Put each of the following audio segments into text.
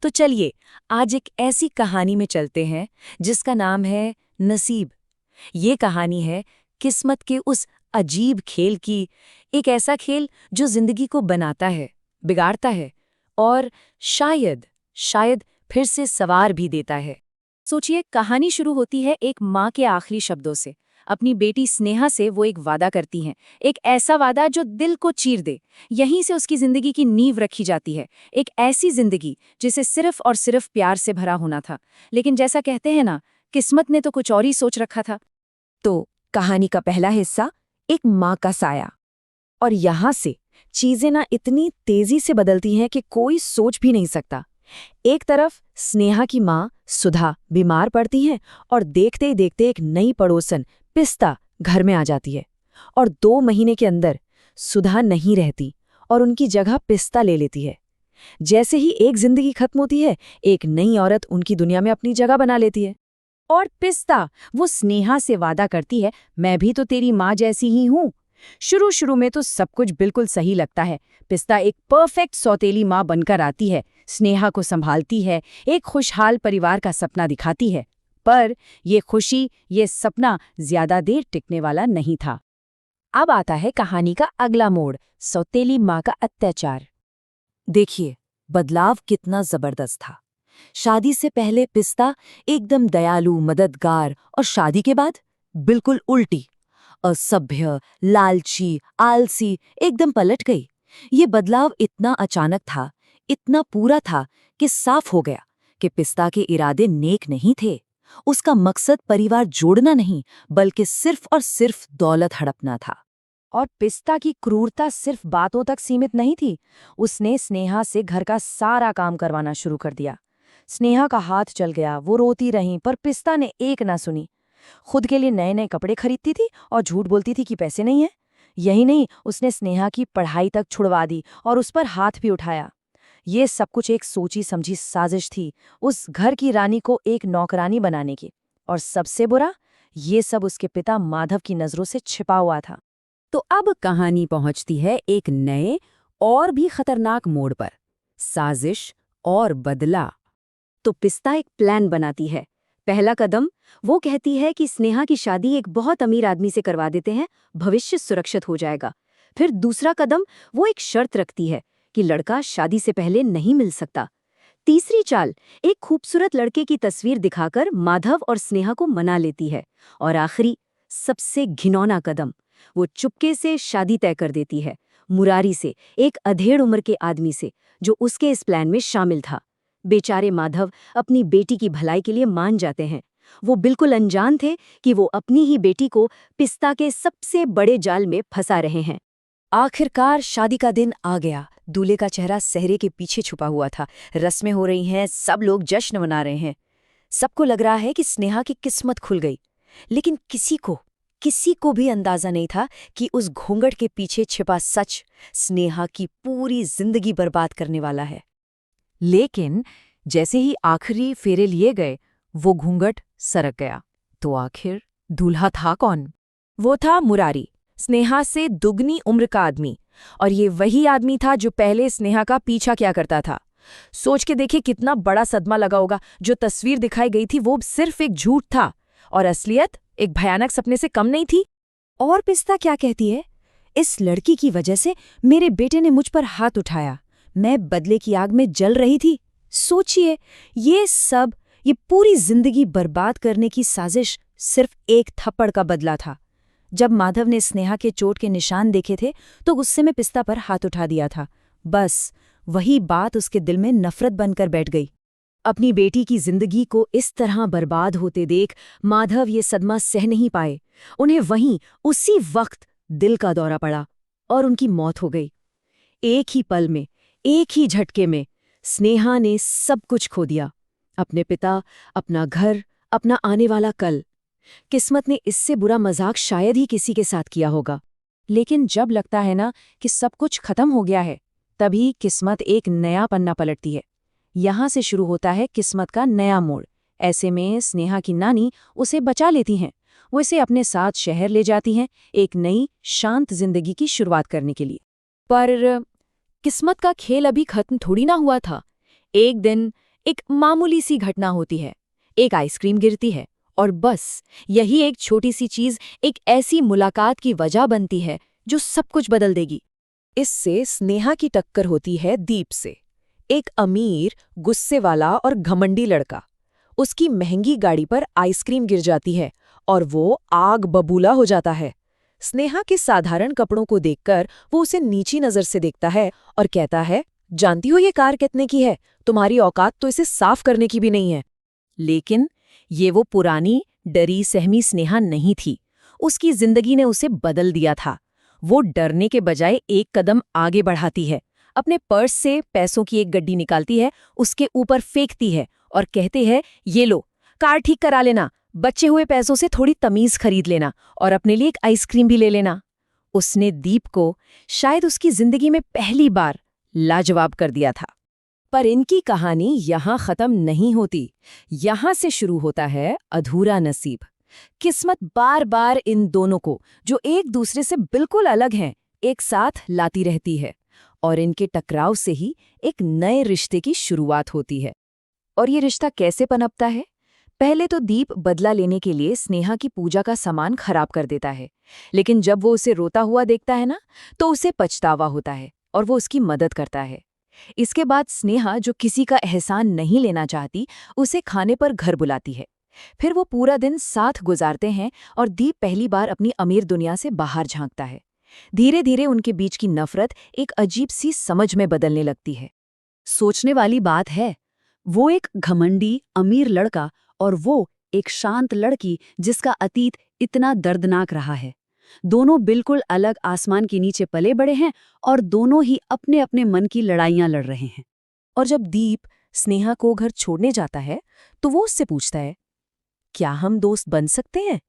तो चलिए आज एक ऐसी कहानी में चलते हैं जिसका नाम है नसीब। ये कहानी है किस्मत के उस अजीब खेल की, एक ऐसा खेल जो जिंदगी को बनाता है, बिगाड़ता है और शायद शायद फिर से सवार भी देता है। सोचिए, कहानी शुरू होती है एक माँ के आखिरी शब्दों से। अपनी बेटी स्नेहा से वो एक वादा करती हैं, एक ऐसा वादा जो दिल को चीर दे। यहीं से उसकी जिंदगी की नींव रखी जाती है, एक ऐसी जिंदगी जिसे सिर्फ और सिर्फ प्यार से भरा होना था। लेकिन जैसा कहते हैं ना, किस्मत ने तो कुछ और ही सोच रखा था। तो कहानी का पहला हिस्सा, एक माँ का साया। और यहाँ से चीजें ना इतनी तेजी से बदलती हैं कि कोई सोच भी नहीं सकता। एक तरफ स्नेहा की माँ सुधा बीमार पड़ती है और देखते ही देखते एक नई पड़ोसन पिस्ता घर में आ जाती है। और 2 महीने के अंदर सुधा नहीं रहती और उनकी जगह पिस्ता ले लेती है। जैसे ही एक जिंदगी खत्म होती है, एक नई औरत उनकी दुनिया में अपनी जगह बना लेती है। और पिस्ता वो स्नेहा से वादा करती है, मैं भी तो तेरी माँ जैसी ही हूँ। शुरू में तो सब कुछ बिल्कुल सही लगता है। पिस्ता एक परफेक्ट सौतेली माँ बनकर आती है, स्नेहा को संभालती है, एक खुशहाल परिवार का सपना दिखाती है। पर ये खुशी, ये सपना ज्यादा देर टिकने वाला नहीं था। अब आता है कहानी का अगला मोड़, सौतेली माँ का अत्याचार। देखिए, बदलाव कितना जबरदस्त था। शादी से पहले पिस्ता एकदम दयालु, मददगार, और शादी के बाद बिल्कुल उल्टी, असभ्य, लालची, आलसी, एकदम पलट गई। ये बदलाव इतना अचानक था, इतना पूरा था कि साफ हो गया कि पिस्ता के इरादे नेक नहीं थे। उसका मकसद परिवार जोड़ना नहीं, बल्कि सिर्फ और सिर्फ दौलत हड़पना था। और पिस्ता की क्रूरता सिर्फ बातों तक सीमित नहीं थी। उसने स्नेहा से घर का सारा काम करवाना शुरू कर दिया। स्नेहा का हाथ चल गया, वो रोती रही, पर पिस्ता ने एक ना सुनी। खुद के लिए नए नए कपड़े खरीदती थी और झूठ बोलती थी कि पैसे नहीं है। यही नहीं, उसने स्नेहा की पढ़ाई तक छुड़वा दी और उस पर हाथ भी उठाया। ये सब कुछ एक सोची समझी साजिश थी, उस घर की रानी को एक नौकरानी बनाने की। और सबसे बुरा, ये सब उसके पिता माधव की नजरों से छिपा हुआ था। तो अब कहानी पहुंचती है एक नए और भी खतरनाक मोड़ पर, साजिश और बदला। तो पिस्ता एक प्लान बनाती है। पहला कदम, वो कहती है कि स्नेहा की शादी एक बहुत अमीर आदमी से करवा देते हैं, भविष्य सुरक्षित हो जाएगा। फिर दूसरा कदम, वो एक शर्त रखती है कि लड़का शादी से पहले नहीं मिल सकता। तीसरी चाल, एक खूबसूरत लड़के की तस्वीर दिखाकर माधव और स्नेहा को मना लेती है। और आखिरी, सबसे घिनौना कदम, वो चुपके से शादी तय कर देती है, मुरारी से, एक अधेड़ उम्र के आदमी से जो उसके इस प्लान में शामिल था। बेचारे माधव अपनी बेटी की भलाई के लिए मान जाते हैं। वो बिल्कुल अनजान थे कि वो अपनी ही बेटी को पिस्ता के सबसे बड़े जाल में फंसा रहे हैं। आखिरकार शादी का दिन आ गया। दूल्हे का चेहरा सहरे के पीछे छुपा हुआ था। रस्में हो रही हैं, सब लोग जश्न मना रहे हैं। सबको लग रहा है कि स्नेहा की किस्मत खुल गई। लेकिन किसी को भी अंदाजा नहीं था कि उस घूंघट के पीछे छिपा सच स्नेहा की पूरी जिंदगी बर्बाद करने वाला है। लेकिन जैसे ही आखिरी फेरे लिए गए, वो घूंघट सरक गया। तो आखिर दूल्हा था कौन? वो था मुरारी, स्नेहा से दुगनी उम्र का आदमी। और ये वही आदमी था जो पहले स्नेहा का पीछा किया करता था। सोच के देखिए कितना बड़ा सदमा लगा होगा। जो तस्वीर दिखाई गई थी वो सिर्फ एक झूठ था और असलियत एक भयानक सपने से कम नहीं थी। और पिस्ता क्या कहती है? इस लड़की की वजह से मेरे बेटे ने मुझ पर हाथ उठाया, मैं बदले की आग में जल रही थी। सोचिए, ये पूरी जिंदगी बर्बाद करने की साजिश सिर्फ एक थप्पड़ का बदला था। जब माधव ने स्नेहा के चोट के निशान देखे थे तो गुस्से में पिस्ता पर हाथ उठा दिया था। बस वही बात उसके दिल में नफरत बनकर बैठ गई। अपनी बेटी की जिंदगी को इस तरह बर्बाद होते देख माधव ये सदमा सह नहीं पाए। उन्हें वहीं उसी वक्त दिल का दौरा पड़ा और उनकी मौत हो गई। एक ही पल में, एक ही झटके में स्नेहा ने सब कुछ खो दिया, अपने पिता, अपना घर, अपना आने वाला कल। किस्मत ने इससे बुरा मजाक शायद ही किसी के साथ किया होगा। लेकिन जब लगता है ना कि सब कुछ खत्म हो गया है, तभी किस्मत एक नया पन्ना पलटती है। यहाँ से शुरू होता है किस्मत का नया मोड़। ऐसे में स्नेहा की नानी उसे बचा लेती हैं। वो इसे अपने साथ शहर ले जाती हैं, एक नई शांत जिंदगी की शुरुआत करने के लिए। पर किस्मत का खेल अभी खत्म थोड़ी ना हुआ था। एक दिन एक मामूली सी घटना होती है, एक आइसक्रीम गिरती है, और बस यही एक छोटी सी चीज एक ऐसी मुलाकात की वजह बनती है जो सब कुछ बदल देगी। इससे स्नेहा की टक्कर होती है दीप से, एक अमीर, गुस्से वाला और घमंडी लड़का। उसकी महंगी गाड़ी पर आइसक्रीम गिर जाती है और वो आग बबूला हो जाता है। स्नेहा के साधारण कपड़ों को देखकर वो उसे नीची नजर से देखता है और कहता है, जानती हो ये कार कितने की है? तुम्हारी औकात तो इसे साफ करने की भी नहीं है। लेकिन ये वो पुरानी, डरी सहमी स्नेहा नहीं थी। उसकी जिंदगी ने उसे बदल दिया था। वो डरने के बजाय एक कदम आगे बढ़ाती है, अपने पर्स से पैसों की एक गड्डी निकालती है, उसके ऊपर फेंकती है और कहते हैं, ये लो, कार ठीक करा लेना, बचे हुए पैसों से थोड़ी तमीज खरीद लेना और अपने लिए एक आइसक्रीम भी ले लेना। उसने दीप को शायद उसकी जिंदगी में पहली बार लाजवाब कर दिया था। पर इनकी कहानी यहाँ खत्म नहीं होती। यहाँ से शुरू होता है अधूरा नसीब। किस्मत बार बार इन दोनों को, जो एक दूसरे से बिल्कुल अलग हैं, एक साथ लाती रहती है और इनके टकराव से ही एक नए रिश्ते की शुरुआत होती है। और ये रिश्ता कैसे पनपता है? पहले तो दीप बदला लेने के लिए स्नेहा की पूजा का सामान खराब कर देता है, लेकिन जब वो उसे रोता हुआ देखता है ना, तो उसे पछतावा होता है और वो उसकी मदद करता है। इसके बाद स्नेहा, जो किसी का एहसान नहीं लेना चाहती, उसे खाने पर घर बुलाती है। फिर वो पूरा दिन साथ गुजारते हैं और दीप पहली बार अपनी अमीर दुनिया से बाहर झांकता है। धीरे धीरे उनके बीच की नफरत एक अजीब सी समझ में बदलने लगती है। सोचने वाली बात है, वो एक घमंडी अमीर लड़का और वो एक शांत लड़की जिसका अतीत इतना दर्दनाक रहा है। दोनों बिल्कुल अलग आसमान के नीचे पले बड़े हैं और दोनों ही अपने अपने मन की लड़ाइयां लड़ रहे हैं। और जब दीप स्नेहा को घर छोड़ने जाता है तो वो उससे पूछता है, क्या हम दोस्त बन सकते हैं?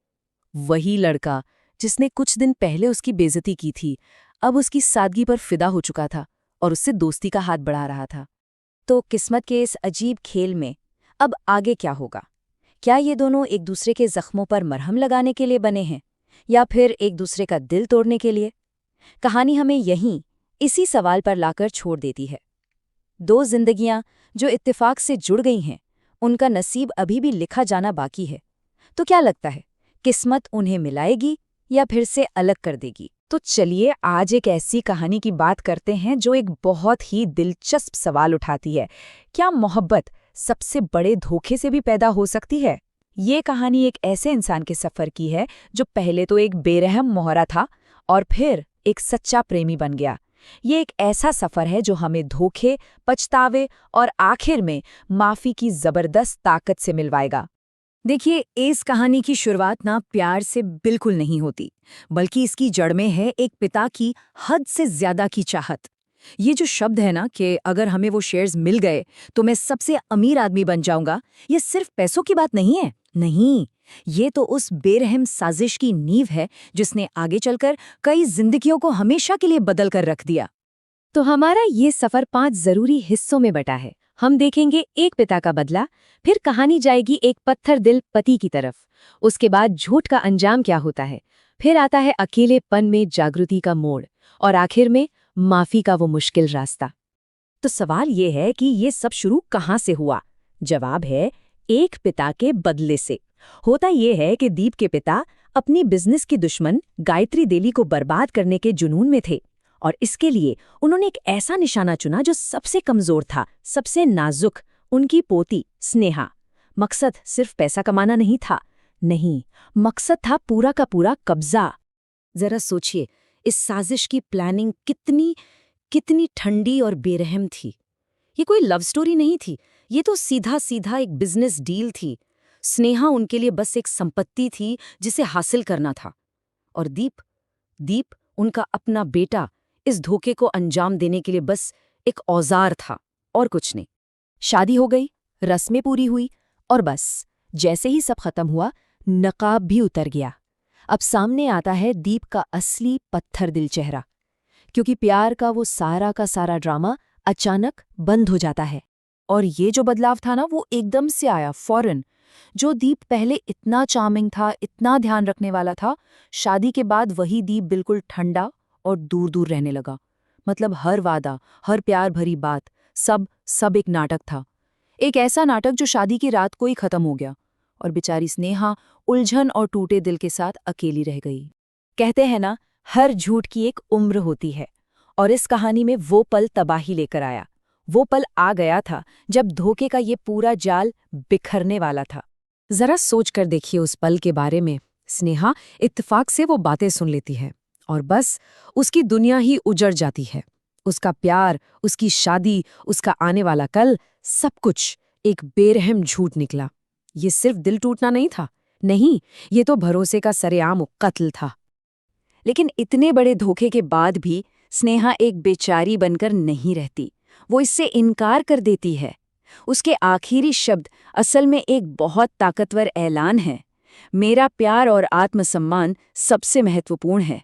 वही लड़का जिसने कुछ दिन पहले उसकी बेइज्जती की थी, अब उसकी सादगी पर फिदा हो चुका था और उससे दोस्ती का हाथ बढ़ा रहा था। तो किस्मत के इस अजीब खेल में अब आगे क्या होगा? क्या ये दोनों एक दूसरे के जख्मों पर मरहम लगाने के लिए बने हैं या फिर एक दूसरे का दिल तोड़ने के लिए? कहानी हमें यहीं इसी सवाल पर लाकर छोड़ देती है। दो जिंदगियां जो इत्तेफाक से जुड़ गई हैं, उनका नसीब अभी भी लिखा जाना बाकी है। तो क्या लगता है, किस्मत उन्हें मिलाएगी या फिर से अलग कर देगी? तो चलिए आज एक ऐसी कहानी की बात करते हैं जो एक बहुत ही दिलचस्प सवाल उठाती है। क्या मोहब्बत सबसे बड़े धोखे से भी पैदा हो सकती है? ये कहानी एक ऐसे इंसान के सफर की है जो पहले तो एक बेरहम मोहरा था और फिर एक सच्चा प्रेमी बन गया। ये एक ऐसा सफर है जो हमें धोखे, पछतावे और आखिर में माफी की जबरदस्त ताकत से मिलवाएगा। देखिए, इस कहानी की शुरुआत ना प्यार से बिल्कुल नहीं होती, बल्कि इसकी जड़ में है एक पिता की हद से ज्यादा की चाहत। ये जो शब्द है ना कि अगर हमें वो शेयर्स मिल गए तो मैं सबसे अमीर आदमी बन जाऊंगा, ये सिर्फ पैसों की बात नहीं है। नहीं, ये तो उस बेरहम साजिश की नींव है जिसने आगे चलकर कई जिंदगियों को हमेशा के लिए बदल कर रख दिया। तो हमारा ये सफर 5 जरूरी हिस्सों में बटा है। हम देखेंगे एक पिता का बदला, फिर कहानी जाएगी एक पत्थर दिल पति की तरफ, उसके बाद झूठ का अंजाम क्या होता है, फिर आता है अकेलेपन में जागृति का मोड़, और आखिर में माफी का वो मुश्किल रास्ता। तो सवाल ये है कि ये सब शुरू कहाँ से हुआ? जवाब है, एक पिता के बदले से। होता ये है कि दीप के पिता अपनी बिजनेस की दुश्मन गायत्री देवी को बर्बाद करने के जुनून में थे और इसके लिए उन्होंने एक ऐसा निशाना चुना जो सबसे कमजोर था, सबसे नाजुक, उनकी पोती स्नेहा। मकसद सिर्फ पैसा कमाना नहीं था, नहीं, मकसद था पूरा का पूरा कब्जा। जरा सोचिए, इस साजिश की प्लानिंग कितनी ठंडी और बेरहम थी। ये कोई लव स्टोरी नहीं थी, ये तो सीधा सीधा एक बिजनेस डील थी। स्नेहा उनके लिए बस एक संपत्ति थी जिसे हासिल करना था, और दीप उनका अपना बेटा इस धोखे को अंजाम देने के लिए बस एक औजार था और कुछ नहीं। शादी हो गई, रस्में पूरी हुई और बस जैसे ही सब खत्म हुआ, नकाब भी उतर गया। अब सामने आता है दीप का असली पत्थर दिल चेहरा, क्योंकि प्यार का वो सारा का सारा ड्रामा अचानक बंद हो जाता है। और ये जो बदलाव था ना, वो एकदम से आया, फौरन। जो दीप पहले इतना चार्मिंग था, इतना ध्यान रखने वाला था, शादी के बाद वही दीप बिल्कुल ठंडा और दूर दूर रहने लगा। मतलब हर वादा, हर प्यार भरी बात, सब एक नाटक था। एक ऐसा नाटक जो शादी की रात को ही खत्म हो गया और बेचारी स्नेहा उलझन और टूटे दिल के साथ अकेली रह गई। कहते हैं ना, हर झूठ की एक उम्र होती है, और इस कहानी में वो पल तबाही लेकर आया। वो पल आ गया था जब धोखे का ये पूरा जाल बिखरने वाला था। जरा सोच कर देखिए उस पल के बारे में। स्नेहा इत्तेफाक से वो बातें सुन लेती है और बस उसकी दुनिया ही उजड़ जाती है। उसका प्यार, उसकी शादी, उसका आने वाला कल, सब कुछ एक बेरहम झूठ निकला। ये सिर्फ दिल टूटना नहीं था, नहीं, ये तो भरोसे का सरेआम कत्ल था। लेकिन इतने बड़े धोखे के बाद भी स्नेहा एक बेचारी बनकर नहीं रहती। वो इससे इनकार कर देती है। उसके आखिरी शब्द असल में एक बहुत ताकतवर ऐलान है। मेरा प्यार और आत्मसम्मान सबसे महत्वपूर्ण है।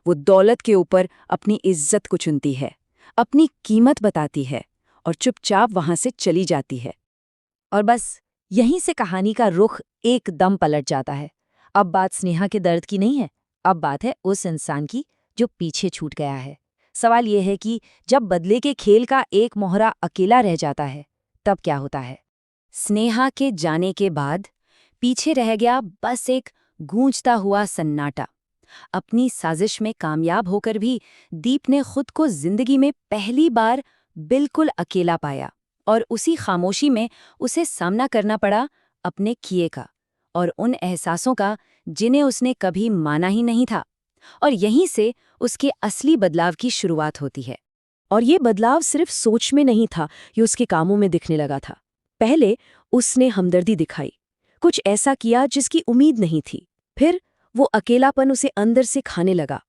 वो दौलत के ऊपर अपनी इज्जत को चुनती है, अपनी कीमत बताती है और चुपचाप वहां से चली जाती है। और बस यहीं से कहानी का रुख एकदम पलट जाता है। अब बात स्नेहा के दर्द की नहीं है, अब बात है उस इंसान की जो पीछे छूट गया है। सवाल यह है कि जब बदले के खेल का एक मोहरा अकेला रह जाता है, तब क्या होता है? स्नेहा के जाने के बाद पीछे रह गया बस एक गूंजता हुआ सन्नाटा। अपनी साजिश में कामयाब होकर भी दीप ने खुद को जिंदगी में पहली बार बिल्कुल अकेला पाया, और उसी खामोशी में उसे सामना करना पड़ा अपने किए का और उन एहसासों का जिन्हें उसने कभी माना ही नहीं था। और यहीं से उसके असली बदलाव की शुरुआत होती है। और ये बदलाव सिर्फ सोच में नहीं था, ये उसके कामों में दिखने लगा था। पहले उसने हमदर्दी दिखाई, कुछ ऐसा किया जिसकी उम्मीद नहीं थी। फिर वो अकेलापन उसे अंदर से खाने लगा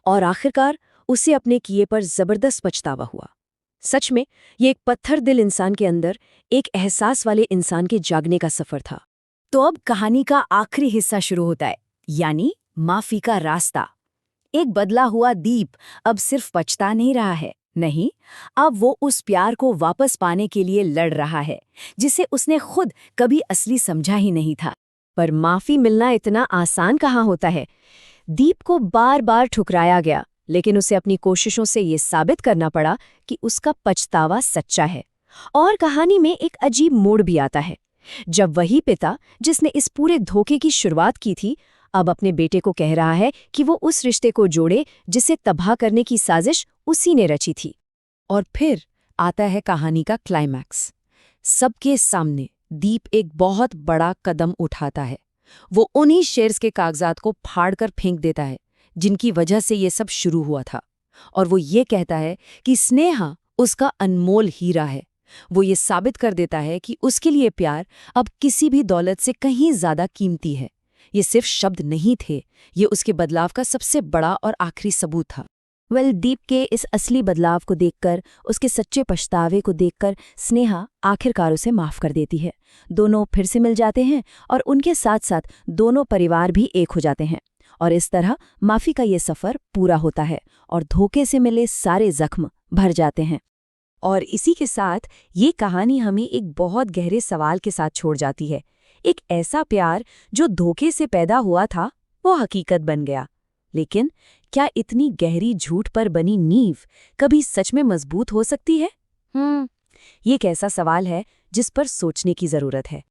और आखिरकार उसे अपने किए पर जबरदस्त पछतावा हुआ। सच में ये एक पत्थर दिल इंसान के अंदर एक एहसास वाले इंसान के जागने का सफर था। तो अब कहानी का आखिरी हिस्सा शुरू होता है, यानी माफी का रास्ता। एक बदला हुआ दीप अब सिर्फ पछता नहीं रहा है, नहीं, अब वो उस प्यार को वापस पाने के लिए लड़ रहा है जिसे उसने खुद कभी असली समझा ही नहीं था। पर माफी मिलना इतना आसान कहाँ होता है? दीप को बार बार ठुकराया गया, लेकिन उसे अपनी कोशिशों से ये साबित करना पड़ा कि उसका पछतावा सच्चा है। और कहानी में एक अजीब मोड़ भी आता है, जब वही पिता जिसने इस पूरे धोखे की शुरुआत की थी, अब अपने बेटे को कह रहा है कि वो उस रिश्ते को जोड़े जिसे तबाह करने की साजिश उसी ने रची थी। और फिर आता है कहानी का क्लाइमैक्स। सबके सामने दीप एक बहुत बड़ा कदम उठाता है। वो उन्हीं शेयर्स के कागजात को फाड़कर फेंक देता है जिनकी वजह से ये सब शुरू हुआ था, और वो ये कहता है कि स्नेहा उसका अनमोल हीरा है। वो ये साबित कर देता है कि उसके लिए प्यार अब किसी भी दौलत से कहीं ज्यादा कीमती है। ये सिर्फ शब्द नहीं थे, ये उसके बदलाव का सबसे बड़ा और आखिरी सबूत था। दीप के इस असली बदलाव को देखकर, उसके सच्चे पछतावे को देखकर स्नेहा आखिरकार उसे माफ कर देती है। दोनों फिर से मिल जाते हैं और उनके साथ साथ दोनों परिवार भी एक हो जाते हैं। और इस तरह माफी का ये सफर पूरा होता है और धोखे से मिले सारे जख्म भर जाते हैं। और इसी के साथ ये कहानी हमें एक बहुत गहरे सवाल के साथ छोड़ जाती है। एक ऐसा प्यार जो धोखे से पैदा हुआ था, वो हकीकत बन गया, लेकिन क्या इतनी गहरी झूठ पर बनी नींव कभी सच में मजबूत हो सकती है? ये एक ऐसा सवाल है जिस पर सोचने की जरूरत है।